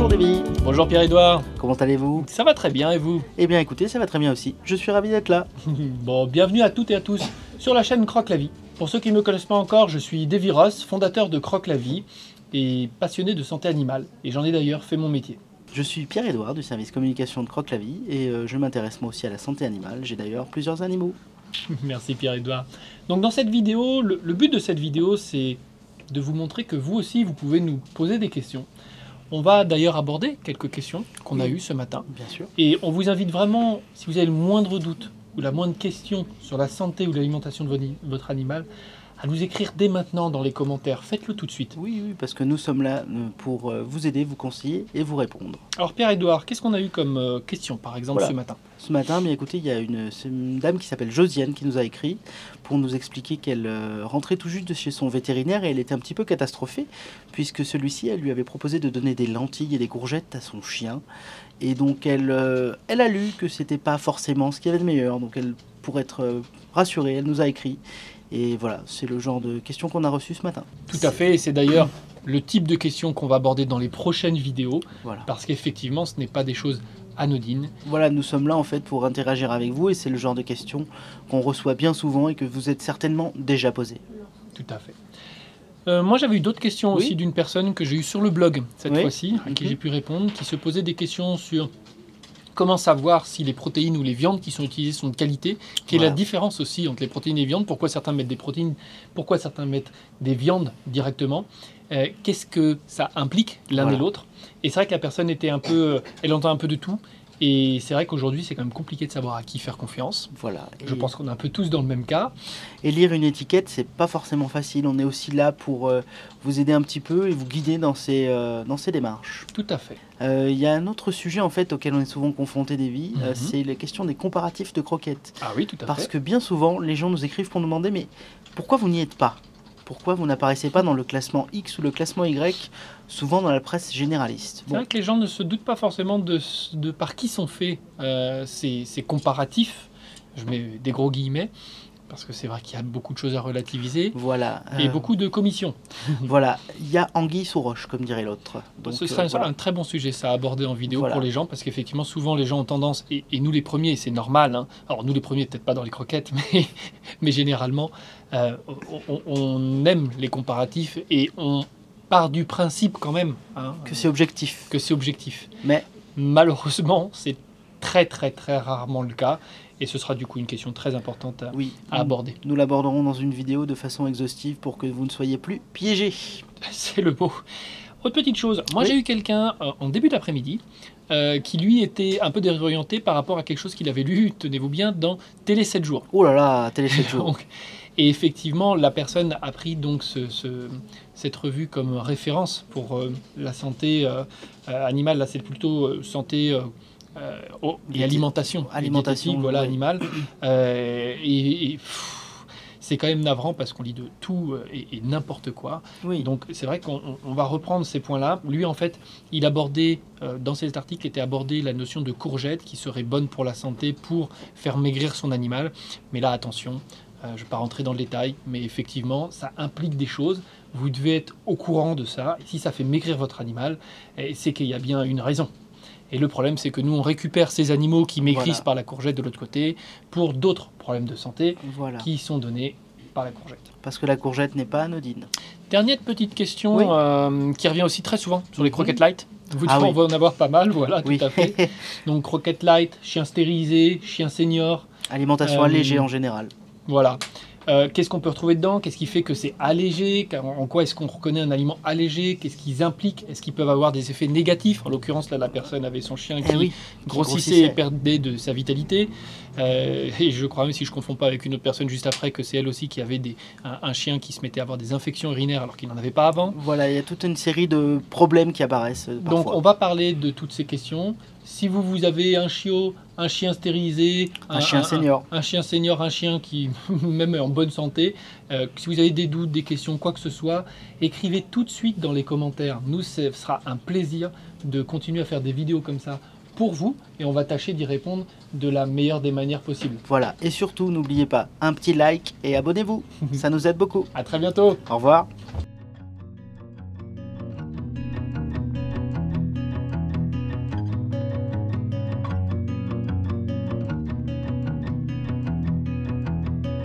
Bonjour Davy. Bonjour Pierre-Édouard. Comment allez-vous? Ça va très bien et vous? Eh bien écoutez, ça va très bien aussi. Je suis ravi d'être là. Bon, bienvenue à toutes et à tous sur la chaîne Croque la Vie. Pour ceux qui ne me connaissent pas encore, je suis Davy Ross, fondateur de Croque la Vie et passionné de santé animale. Et j'en ai d'ailleurs fait mon métier. Je suis Pierre-Édouard du service communication de Croque la Vie et je m'intéresse moi aussi à la santé animale. J'ai d'ailleurs plusieurs animaux. Merci Pierre-Édouard. Donc dans cette vidéo, le but de cette vidéo, c'est de vous montrer que vous aussi, vous pouvez nous poser des questions. On va d'ailleurs aborder quelques questions qu'on a eues ce matin. Bien sûr. Et on vous invite vraiment, si vous avez le moindre doute ou la moindre question sur la santé ou l'alimentation de votre animal, à nous écrire dès maintenant dans les commentaires. Faites-le tout de suite. Oui, parce que nous sommes là pour vous aider, vous conseiller et vous répondre. Alors Pierre-Édouard, qu'est-ce qu'on a eu comme question par exemple ce matin? Ce matin, bien écoutez, il y a une dame qui s'appelle Josiane qui nous a écrit pour nous expliquer qu'elle rentrait tout juste de chez son vétérinaire et elle était un petit peu catastrophée puisque celui-ci, elle lui avait proposé de donner des lentilles et des courgettes à son chien. Et donc elle a lu que c'était pas forcément ce qu'il y avait de meilleur. Donc elle, pour être rassurée, elle nous a écrit. Et voilà, c'est le genre de questions qu'on a reçues ce matin. Tout à fait, et c'est d'ailleurs le type de questions qu'on va aborder dans les prochaines vidéos. Voilà. Parce qu'effectivement, ce n'est pas des choses anodines. Voilà, nous sommes là en fait pour interagir avec vous et c'est le genre de questions qu'on reçoit bien souvent et que vous êtes certainement déjà posées. Tout à fait. Moi, j'avais eu d'autres questions aussi d'une personne que j'ai eue sur le blog cette fois-ci, à qui j'ai pu répondre, qui se posait des questions sur comment savoir si les protéines ou les viandes qui sont utilisées sont de qualité, quelle est la différence aussi entre les protéines et les viandes, pourquoi certains mettent des protéines, pourquoi certains mettent des viandes directement, qu'est-ce que ça implique l'un et l'autre. Et c'est vrai que la personne était un peu, elle entend un peu de tout. Et c'est vrai qu'aujourd'hui, c'est quand même compliqué de savoir à qui faire confiance. Voilà. Je pense qu'on est un peu tous dans le même cas. Et lire une étiquette, c'est pas forcément facile. On est aussi là pour vous aider un petit peu et vous guider dans ces démarches. Tout à fait. Il y a un autre sujet en fait auquel on est souvent confronté des vies, c'est la question des comparatifs de croquettes. Ah oui, tout à fait. Parce que bien souvent, les gens nous écrivent pour nous demander mais pourquoi vous n'y êtes pas? Pourquoi vous n'apparaissez pas dans le classement X ou le classement Y, souvent dans la presse généraliste? C'est vrai que les gens ne se doutent pas forcément de par qui sont faits ces comparatifs. Je mets des gros guillemets, parce que c'est vrai qu'il y a beaucoup de choses à relativiser. Voilà. Et beaucoup de commissions. Voilà, il y a anguille sous roche, comme dirait l'autre. Ce sera un très bon sujet, ça, à aborder en vidéo pour les gens, parce qu'effectivement, souvent, les gens ont tendance, et nous les premiers, c'est normal, hein, alors nous les premiers, peut-être pas dans les croquettes, mais généralement, on aime les comparatifs et on part du principe quand même que c'est objectif. Mais malheureusement, c'est très rarement le cas. Et ce sera du coup une question très importante à aborder. Nous l'aborderons dans une vidéo de façon exhaustive pour que vous ne soyez plus piégés. C'est le mot. Autre petite chose, moi j'ai eu quelqu'un en début d'après-midi qui lui était un peu désorienté par rapport à quelque chose qu'il avait lu, tenez-vous bien, dans Télé 7 jours. Oh là là, Télé 7 jours. Donc, et effectivement, la personne a pris donc cette revue comme référence pour la santé animale. Là, c'est plutôt santé et alimentation. Voilà, animale. C'est quand même navrant parce qu'on lit de tout et n'importe quoi. Donc c'est vrai qu'on va reprendre ces points-là. Lui, en fait, il abordait, dans cet article, était abordé la notion de courgette qui serait bonne pour la santé, pour faire maigrir son animal. Mais là, attention, je ne vais pas rentrer dans le détail, mais effectivement, ça implique des choses. Vous devez être au courant de ça. Et si ça fait maigrir votre animal, c'est qu'il y a bien une raison. Et le problème, c'est que nous, on récupère ces animaux qui maigrissent par la courgette de l'autre côté pour d'autres problèmes de santé qui sont donnés par la courgette. Parce que la courgette n'est pas anodine. Dernière petite question qui revient aussi très souvent sur les croquettes light. On va en avoir pas mal, voilà, tout à fait. Donc, croquettes light, chien stérilisé, chien senior. Alimentation allégée en général. Voilà. Qu'est-ce qu'on peut retrouver dedans? Qu'est-ce qui fait que c'est allégé? En quoi est-ce qu'on reconnaît un aliment allégé? Qu'est-ce qu'ils impliquent? Est-ce qu'ils peuvent avoir des effets négatifs? En l'occurrence, là, la personne avait son chien qui grossissait et perdait de sa vitalité. Et je crois même, si je ne confonds pas avec une autre personne juste après, que c'est elle aussi qui avait un chien qui se mettait à avoir des infections urinaires alors qu'il n'en avait pas avant. Voilà, il y a toute une série de problèmes qui apparaissent parfois. Donc, on va parler de toutes ces questions. Si vous avez un chiot, un chien stérilisé, un chien senior, un chien qui même est en bonne santé, si vous avez des doutes, des questions, quoi que ce soit, écrivez tout de suite dans les commentaires. Nous, ce sera un plaisir de continuer à faire des vidéos comme ça pour vous et on va tâcher d'y répondre de la meilleure des manières possibles. Voilà, et surtout, n'oubliez pas, un petit like et abonnez-vous, ça nous aide beaucoup. À très bientôt. Au revoir.